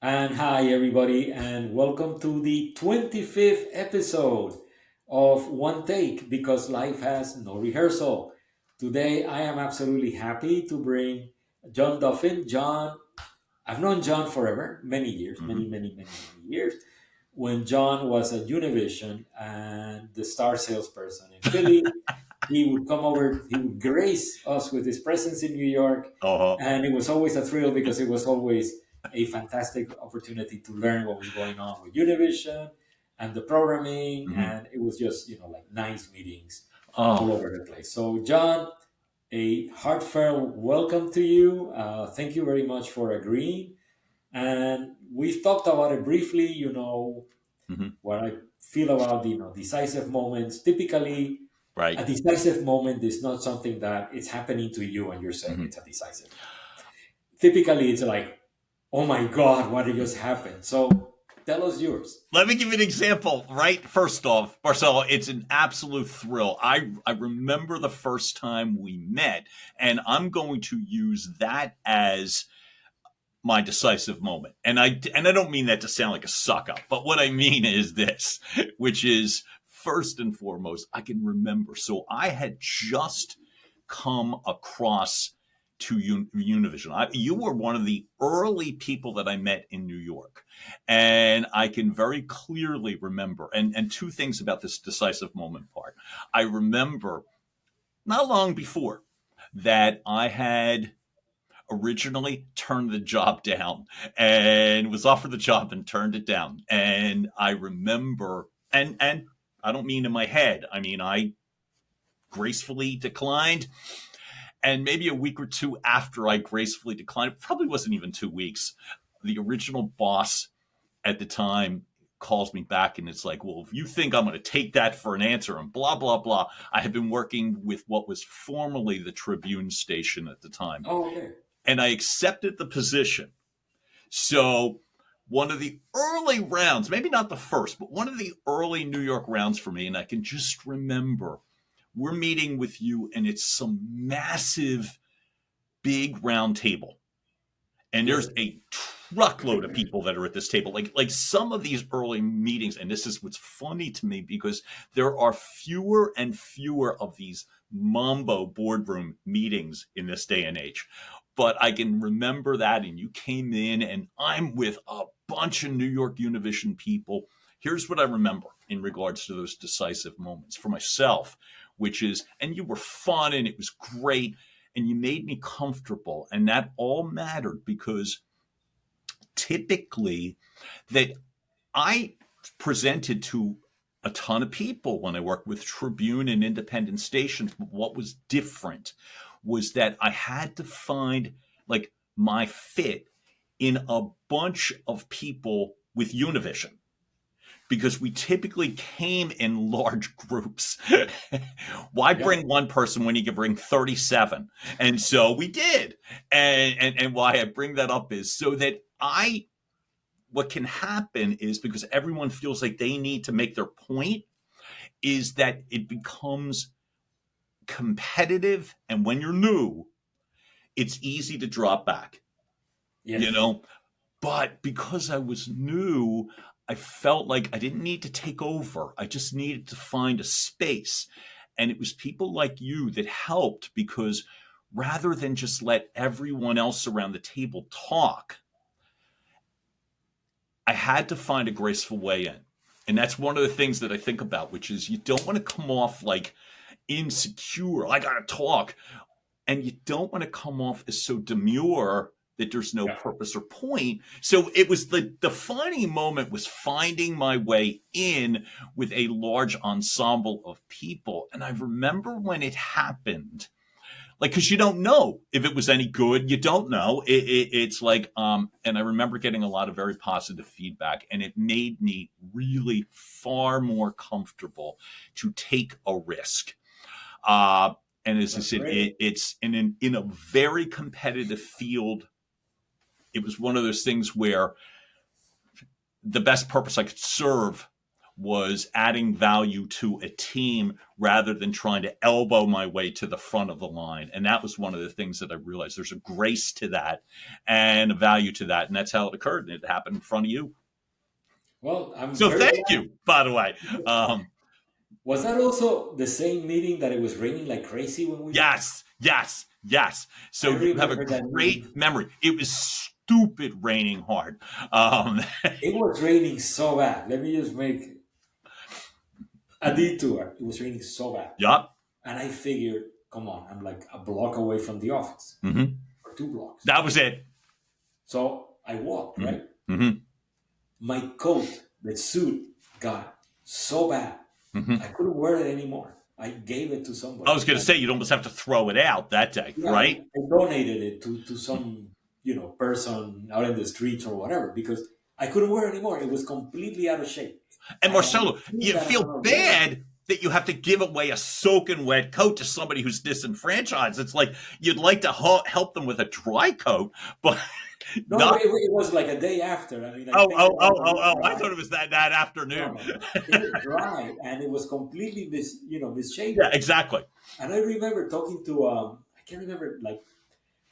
And hi, everybody, and welcome to the 25th episode of One Take because life has no rehearsal. Today, I am absolutely happy to bring John Duffin. John, I've known John forever, many years, Hmm. many years. When John was at Univision and the star salesperson in Philly, he would come over, he would grace us with his presence in New York. Uh-huh. And it was always a thrill because it was always a fantastic opportunity to learn what was going on with Univision and the programming. Hmm. And it was just, like nice meetings all Oh, over the place. So, John, a heartfelt welcome to you. Thank you very much for agreeing. And we've talked about it briefly, hmm. what I feel about decisive moments. Typically, Right. a decisive moment is not something that it's happening to you and you're saying Hmm. it's a decisive moment. Typically, it's like, oh my God, what just happened? So tell us yours. Let me give you an example, right? First off, Marcelo, it's an absolute thrill. I remember the first time we met, and I'm going to use that as my decisive moment. And I don't mean that to sound like a suck up, but what I mean is this, which is first and foremost, I can remember. So I had just come across to Univision. You were one of the early people that I met in New York. And I can very clearly remember, and two things about this decisive moment part. I remember not long before that I had originally turned the job down and was offered the job and turned it down. And I remember, and I don't mean in my head, I mean I gracefully declined. And maybe a week or two after I gracefully declined, it probably wasn't even 2 weeks, the original boss at the time calls me back and it's like, well, if you think I'm going to take that for an answer and blah, blah, blah. I had been working with what was formerly the Tribune station at the time, Oh, okay. and I accepted the position. So one of the early rounds, maybe not the first, but one of the early New York rounds for me, and I can just remember we're meeting with you, and it's some massive, big round table. And Yes, there's sir. a truckload of people that are at this table. Like some of these early meetings, and this is what's funny to me because there are fewer and fewer of these mambo boardroom meetings in this day and age. But I can remember that, and you came in, and I'm with a bunch of New York Univision people. Here's what I remember in regards to those decisive moments for myself, which is, and you were fun and it was great and you made me comfortable. And that all mattered because typically that I presented to a ton of people when I worked with Tribune and independent stations. But what was different was that I had to find like my fit in a bunch of people with Univision because we typically came in large groups. Why Yeah. bring one person when you can bring 37? And so we did. And why I bring that up is so that I what can happen is because everyone feels like they need to make their point is that it becomes competitive, and when you're new it's easy to drop back, you Yes. know. But because I was new, I felt like I didn't need to take over. I just needed to find a space. And it was people like you that helped because rather than just let everyone else around the table talk, I had to find a graceful way in. And that's one of the things that I think about, which is you don't want to come off like insecure. I got to talk. And you don't want to come off as so demure that there's no Yeah. purpose or point. So it was the funny moment was finding my way in with a large ensemble of people. And I remember when it happened, like because you don't know if it was any good, you don't know. It's like and I remember getting a lot of very positive feedback, and it made me really far more comfortable to take a risk. uh and as I That's said, great. it's in a very competitive field. It was one of those things where the best purpose I could serve was adding value to a team rather than trying to elbow my way to the front of the line. And that was one of the things that I realized. There's a grace to that and a value to that. And that's how it occurred. And it happened in front of you. Well, I'm So very thank glad. you, by the way. Was that also the same meeting that it was raining like crazy when we met? Yes, yes, yes. I So you have a remember that meeting. great memory. It was stupid raining hard. Um, It was raining so bad. Let me just make a detour. It was raining so bad. yup. And I figured, come on, I'm like a block away from the office, Mm-hmm. or 2 blocks. That was it. So I walked, right? Mm-hmm. Mm-hmm. My coat, the suit, got so bad. Mm-hmm. I couldn't wear it anymore. I gave it to I somebody. was going to say, you'd almost have to throw it out that day, Yeah, right? I donated it to some, person out in the streets or whatever because I couldn't wear it anymore. It was completely out of shape. And And I Marcelo, see you that feel amount of rain. bad that you have to give away a soaking wet coat to somebody who's disenfranchised. It's like you'd like to help them with a dry coat, but No, no, not. it was like a day after. I mean, I Oh, think oh, it oh, was oh, oh! I dry. thought it was that No, afternoon. no, no. It was dry and it was completely Yeah, misshapen. exactly. And I remember talking to I can't remember like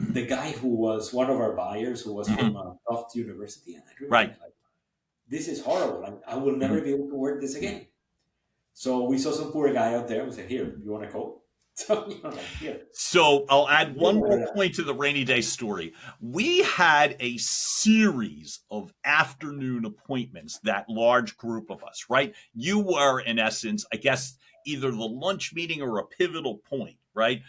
the guy who was one of our buyers who was from Mm-hmm. Tufts University, and I remember Right. like this is horrible. I will never Mm-hmm. be able to wear this again. So we saw some poor guy out there and we said, "Here, you want a coat?" So like here, So I'll add you one wear more that. point to the rainy day story. We had a series of afternoon appointments, that large group of us, right? You were, in essence, I guess, either the lunch meeting or a pivotal point, right?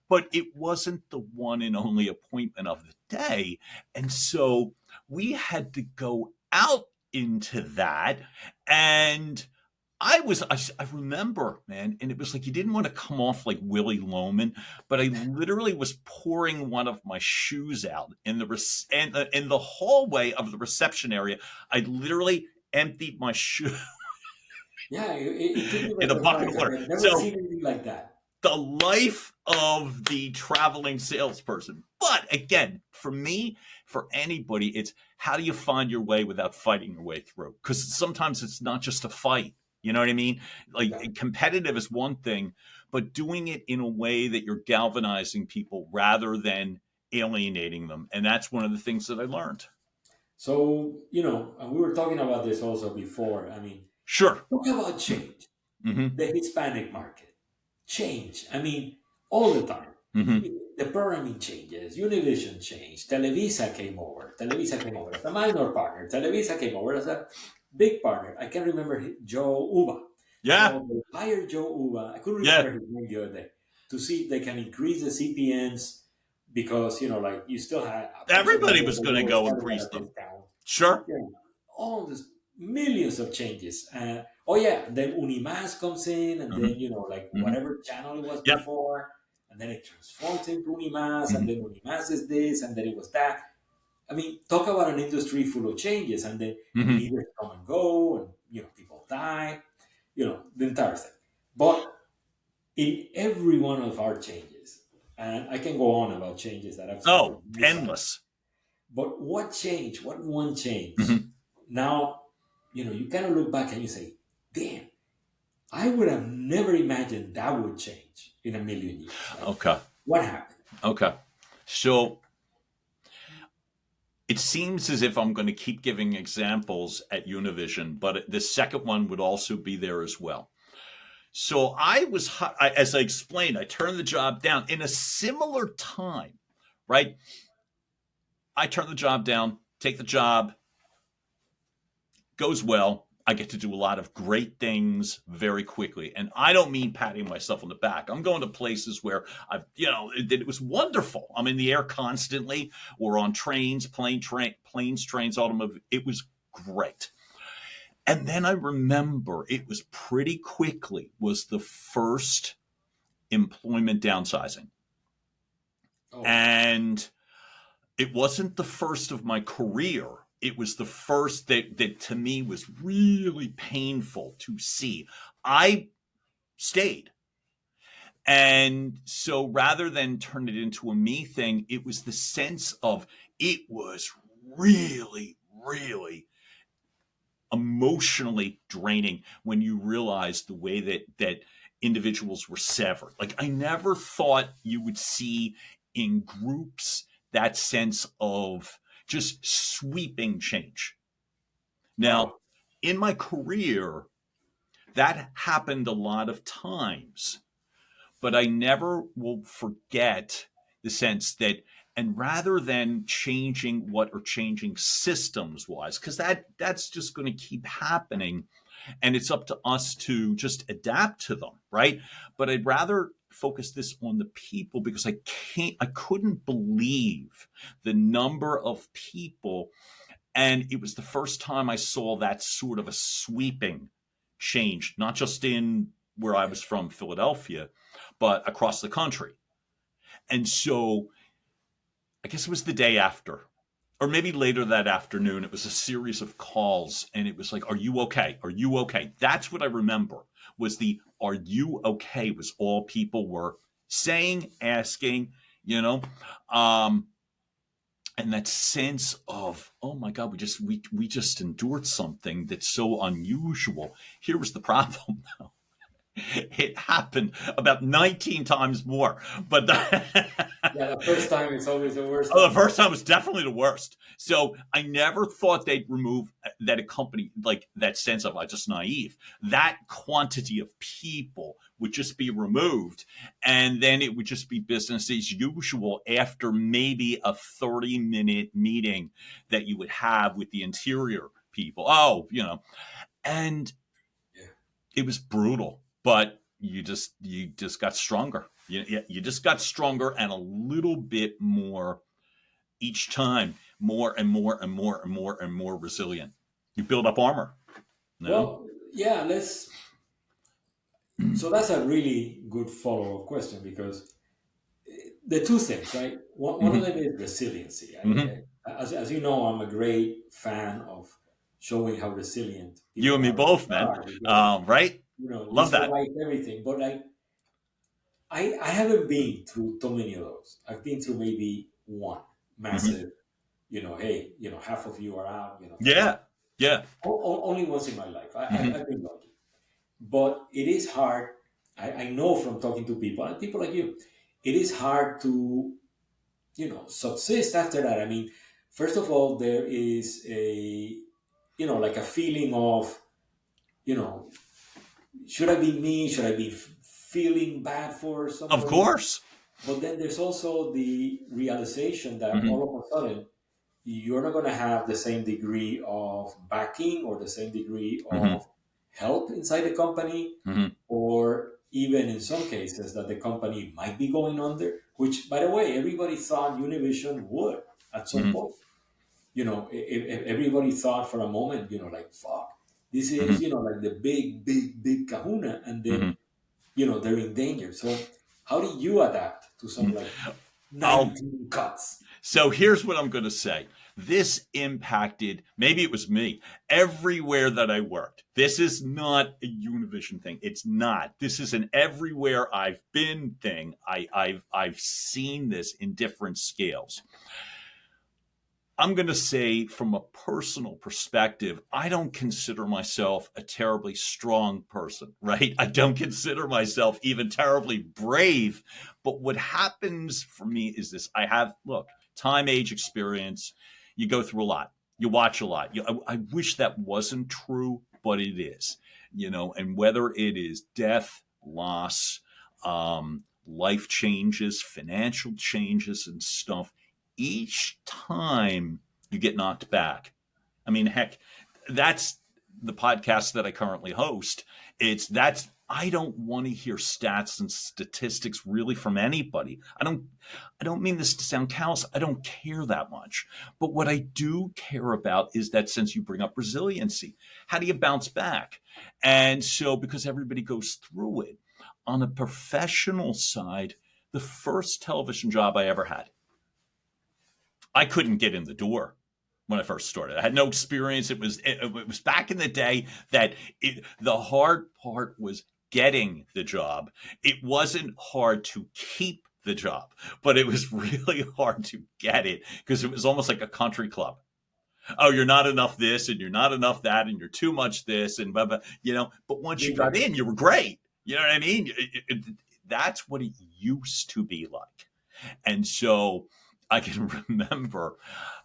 But it wasn't the one and only appointment of the day. And so we had to go out into that. And I remember, man, and it was like you didn't want to come off like Willie Loman, but I literally was pouring one of my shoes out in the hallway of the reception area. I literally emptied my shoe Yeah, it took me by in a bucket of surprise. I water. had never So seen anything like that. the life of the traveling salesperson. But again, for me, for anybody, it's how do you find your way without fighting your way through? Because sometimes it's not just a fight. You know what I mean? Yeah. Like competitive is one thing, but doing it in a way that you're galvanizing people rather than alienating them. And that's one of the things that I learned. So and we were talking about this also before. I mean, Sure. talk about change. Mm-hmm. The Hispanic market change. I mean, all the time. Mm-hmm. The programming changes. Univision changed. Televisa came over. Televisa came over as a minor partner. Televisa came over as a big partner. I can remember Joe Uba. Yeah. So they hired Joe Uba. I couldn't Yeah. remember his name the other day to see if they can increase the CPNs because like you still had a bunch of Everybody networks was that going they to were go selling increase at a them. discount. Sure. Yeah, all this millions of changes. Oh yeah, then Unimas comes in, and then Mm-hmm. like Mm-hmm. whatever channel it was Yep. before, and then it transforms into Unimas, and Mm-hmm. then Unimas is this, and then it was that. I mean, talk about an industry full of changes, and then Mm-hmm. leaders come and go, and people die, the entire thing. But in every one of our changes, and I can go on about changes that I've seen from Oh, my side, endless. but what change? What one change? Mm-hmm. Now, you kind of look back and you say, damn, I would have never imagined that would change in a million years. Like, Okay. what happened? Okay. So it seems as if I'm going to keep giving examples at Univision, but the second one would also be there as well. So as I explained, I turned the job down in a similar time, right? I turn the job down, take the job, goes well. I get to do a lot of great things very quickly. And I don't mean patting myself on the back. I'm going to places where it was wonderful. I'm in the air constantly. We're on trains, planes, trains, automotive. It was great. And then I remember it was pretty quickly was the first employment downsizing. Oh, And it wasn't the first of my career. It was the first that to me was really painful to see. I stayed. And so rather than turn it into a me thing, it was the sense of it was really, really emotionally draining when you realize the way that individuals were severed. Like, I never thought you would see in groups that sense of just sweeping change. Now, Wow. in my career, that happened a lot of times, but I never will forget the sense that, and rather than changing what or changing systems wise, because that's just going to keep happening, and it's up to us to just adapt to them, right? But I'd rather focus this on the people, because I couldn't believe the number of people, and it was the first time I saw that sort of a sweeping change, not just in where I was from, Philadelphia, but across the country. And so I guess it was the day after, or maybe later that afternoon, it was a series of calls, and it was like, are you okay? Are you okay? That's what I remember, was the "are you okay" was all people were saying, asking, you know. Um, and that sense of, oh my God, we just endured something that's so unusual. Here was the problem. It happened about 19 times more, but Yeah, the first time is always the worst oh, the time. first time was definitely the worst. So I never thought they'd remove that, a company like that sense of, I just naive. That quantity of people would just be removed, and then it would just be business as usual after maybe a 30-minute meeting that you would have with the interior people. Oh, and Yeah. it was brutal, but you just got stronger. You just got stronger, and a little bit more each time, more and more and more and more and more resilient. You build up armor, you know? Well, yeah, let's. So that's a really good follow up question because the two things, right? One of Mm-hmm. them is resiliency. Mm-hmm. As you know, I'm a great fan of showing how resilient You people and me both, man. are because, Right? we Love that. survive everything. But like, I haven't been through too many of those. I've been through maybe one Mm-hmm. massive, hey, half of you are out, things like Yeah. Yeah. only once in my life. Mm-hmm. I've been lucky. But it is hard. I know from talking to people and people like you, it is hard to, subsist after that. I mean, first of all, there is like a feeling of, you know, should I be me? Should I be feeling bad for Of somebody? course. But then there's also the realization that Mm-hmm. all of a sudden you're not going to have the same degree of backing or the same degree Mm-hmm. of help inside the company, Mm-hmm. or even in some cases that the company might be going under, which, by the way, everybody thought Univision would at some Mm-hmm. point. If everybody thought for a moment, like, fuck, this is, Mm-hmm. like the big, big, big kahuna, and then, Mm-hmm. they're in danger. So how do you adapt to some like I'll 19 cuts? So here's what I'm going to say. This impacted, maybe it was me, everywhere that I worked. This is not a Univision thing. It's not. This is an everywhere I've been thing. I've seen this in different scales. I'm going to say, from a personal perspective, I don't consider myself a terribly strong person, right? I don't consider myself even terribly brave. But what happens for me is this: I have, look, time, age, experience. You go through a lot, you watch a lot. I wish that wasn't true, but it is, and whether it is death, loss, life changes, financial changes, and stuff, each time you get knocked back. I mean, heck, that's the podcast that I currently host. I don't want to hear stats and statistics really from anybody. I don't mean this to sound callous. I don't care that much. But what I do care about is that, since you bring up resiliency, how do you bounce back? And so, because everybody goes through it, on a professional side, the first television job I ever had, I couldn't get in the door when I first started. I had no experience. It was back in the day that the hard part was getting the job. It wasn't hard to keep the job, but it was really hard to get it, because it was almost like a country club. Oh, you're not enough this, and you're not enough that, and you're too much this, and blah, blah, but once you You got got in, you were great. You know what I mean? That's what it used to be like. And so I can remember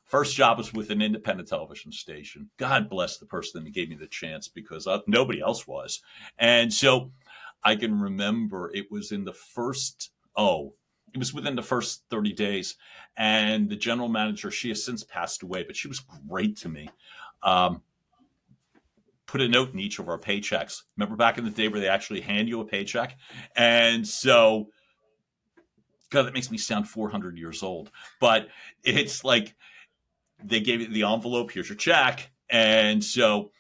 first job was with an independent television station. God bless the person that gave me the chance because nobody else was. And so I can remember it was in the first, it was within the first 30 days. And the general manager, she has since passed away, but she was great to me. Um, put a note in each of our paychecks. Remember back in the day where they actually hand you a paycheck? And so, God, that makes me sound 400 years old. But it's like they gave you the envelope, here's your check. And so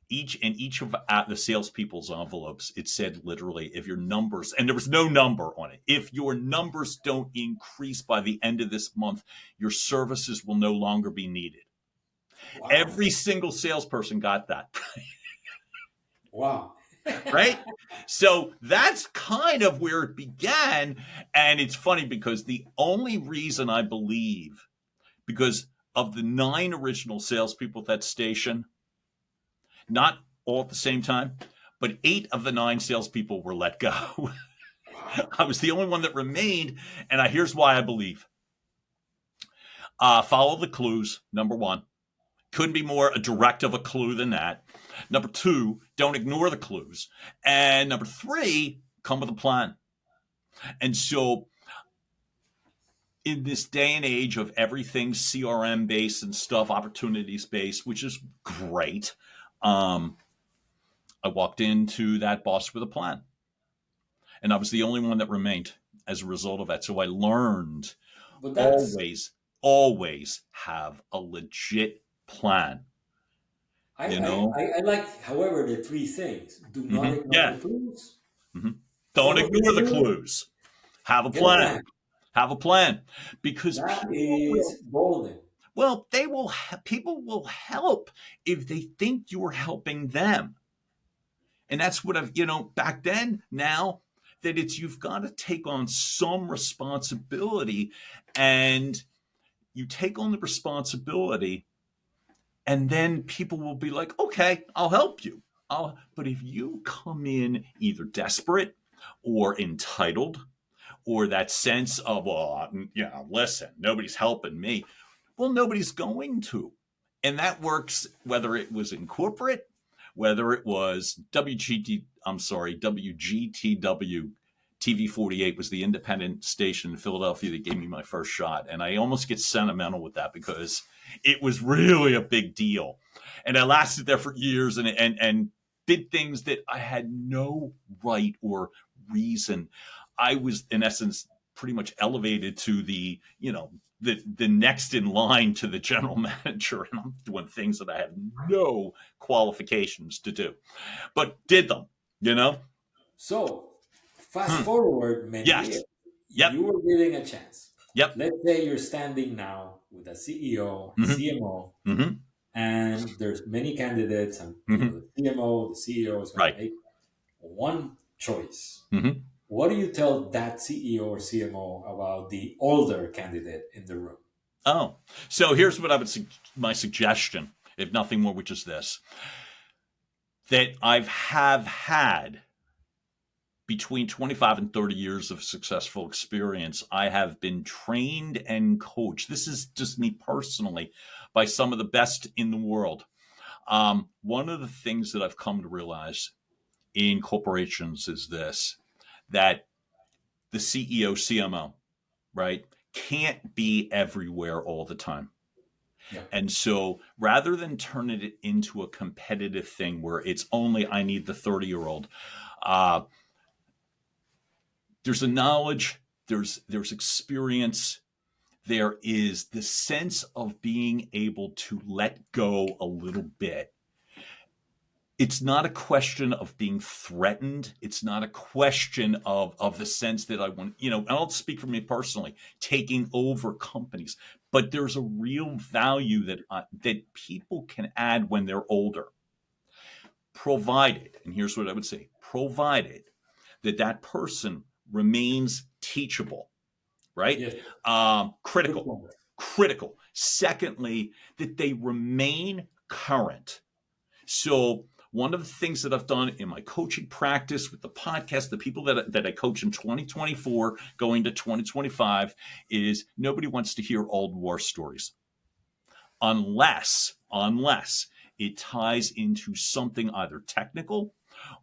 each of the salespeople's envelopes, it said literally, if your numbers, and there was no number on it, if your numbers don't increase by the end of this month, your services will no longer be needed. wow, Every single salesperson got that, wow. right? So that's kind of where it began. And it's funny because the only reason I believe, because of the 9 original salespeople at that station, not all at the same time, but 8 of the 9 salespeople were let go. I was the only one that remained, and here's why I believe. Follow the clues, number 1. Couldn't be more a direct of a clue than that. Number 2, don't ignore the clues. And number 3, come with a plan. And so in this day and age of everything CRM based and stuff, opportunities based, which is great, I walked into that boss with a plan. And I was the only one that remained as a result of that. So I learned But that's always, always have a legit plan, I, you I, know? I I like, however, the three things. Do not ignore Yeah. the clues. Don't Follow the ignore the clue. clues. Have a Get a plan. plan. Have a plan because That people will, is golden. well, people will help if they think you're helping them. And that's what back then, now that you've got to take on some responsibility, and you take on the responsibility, and then people will be like, okay, I'll help you. But if you come in either desperate or entitled, or that sense of, well, listen, nobody's helping me. Well, nobody's going to. And that works whether it was in corporate, whether it was WGTW TV 48 was the independent station in Philadelphia that gave me my first shot. And I almost get sentimental with that because it was really a big deal. And I lasted there for years and did things that I had no right or reason. I was, in essence, pretty much elevated to the next in line to the general manager, and I'm doing things that I had no qualifications to do, but did them, you know? So, fast Hmm. forward many years. Yes. Yep. You were given a chance. Yep. Let's say you're standing now with a CEO, Mm-hmm. CMO, Mm-hmm. and there's many candidates, and Mm-hmm. the CMO, the CEO is going to Right. make one choice. Mm-hmm. What do you tell that CEO or CMO about the older candidate in the room? Oh, so here's what I would my suggestion, if nothing more, which is this: that have had between 25 and 30 years of successful experience. I have been trained and coached. This is just me personally by some of the best in the world. One of the things that I've come to realize in corporations is this: that the CEO, CMO, right, can't be everywhere all the time. Yeah. And so rather than turn it into a competitive thing where it's only I need the 30-year-old, uh, there's a knowledge, there's experience, there is the sense of being able to let go a little bit. It's not a question of being threatened. It's not a question of the sense that I want, and I'll speak for me personally, taking over companies. But there's a real value that people can add when they're older, provided, and here's what I would say, provided that person remains teachable, right? Yes. Good Critical, point. critical. Secondly, that they remain current. So one of the things that I've done in my coaching practice with the podcast, the people that I coach in 2024 going to 2025, is nobody wants to hear old war stories unless it ties into something either technical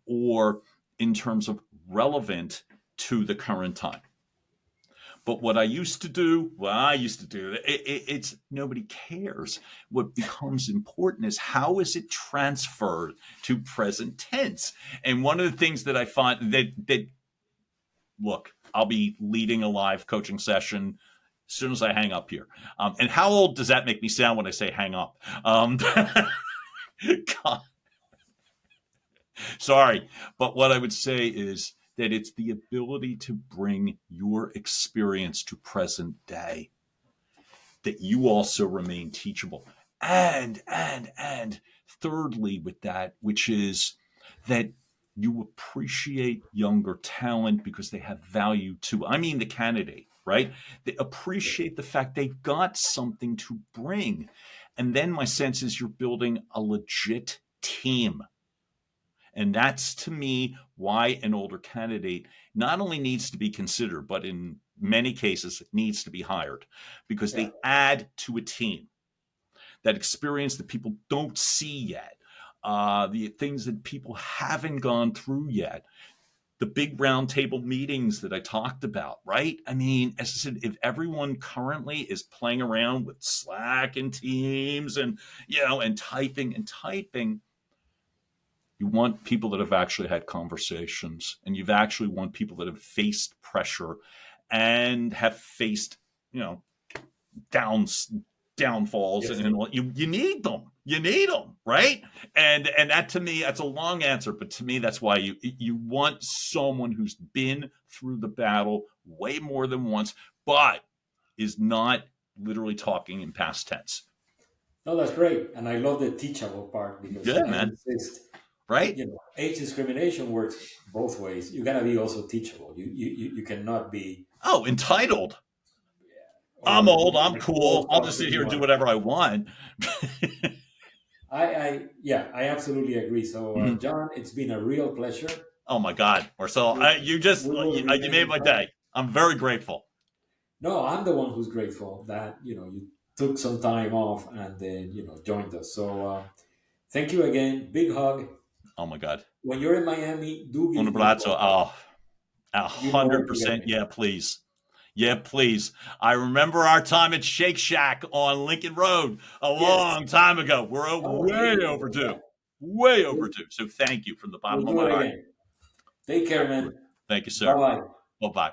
or in terms of relevant to the current time. But what I used to do, it's nobody cares. What becomes important is how is it transferred to present tense? And one of the things that I find that look, I'll be leading a live coaching session as soon as I hang up here. And how old does that make me sound when I say hang up? God, sorry. But what I would say is that it's the ability to bring your experience to present day, that you also remain teachable. And thirdly, with that, which is that you appreciate younger talent because they have value too. I mean, the candidate, right? They appreciate the fact they've got something to bring. And then my sense is you're building a legit team. And that's, to me, why an older candidate not only needs to be considered, but in many cases needs to be hired, because they add to a team. That experience that people don't see yet, the things that people haven't gone through yet, the big round table meetings that I talked about, right? I mean, as I said, if everyone currently is playing around with Slack and Teams and typing, you want people that have actually had conversations, and you've actually want people that have faced pressure and have faced, downfalls, Yes. and you need them. You need them, right? And that, to me, that's a long answer, but to me, that's why you want someone who's been through the battle way more than once, but is not literally talking in past tense. No, that's great. And I love the teachable part because Good, I man. insist, Right? age discrimination works both ways. You gotta be also teachable. You cannot be Entitled. I'm or old. I'm old cool. I'll just because sit you here and do want. whatever I want. I absolutely agree. So, Mhm. John, it's been a real pleasure. Oh my God, Marcel, We, you we just will you remain made in my touch. day. I'm very grateful. No, I'm the one who's grateful that you took some time off and then joined us. So, thank you again. Big hug. Oh my God, When you're in Miami, do un give me a abrazo. call. Oh, You know where to get 100%. me. Yeah, please. Yeah, please. I remember our time at Shake Shack on Lincoln Road a Yes. long time ago. We're Oh, way years ago. overdue. Yeah. Way We'll, overdue. So thank you from the we'll bottom of do my it heart. again. Take care, Absolutely. man. Thank you, Bye sir. bye. Bye bye.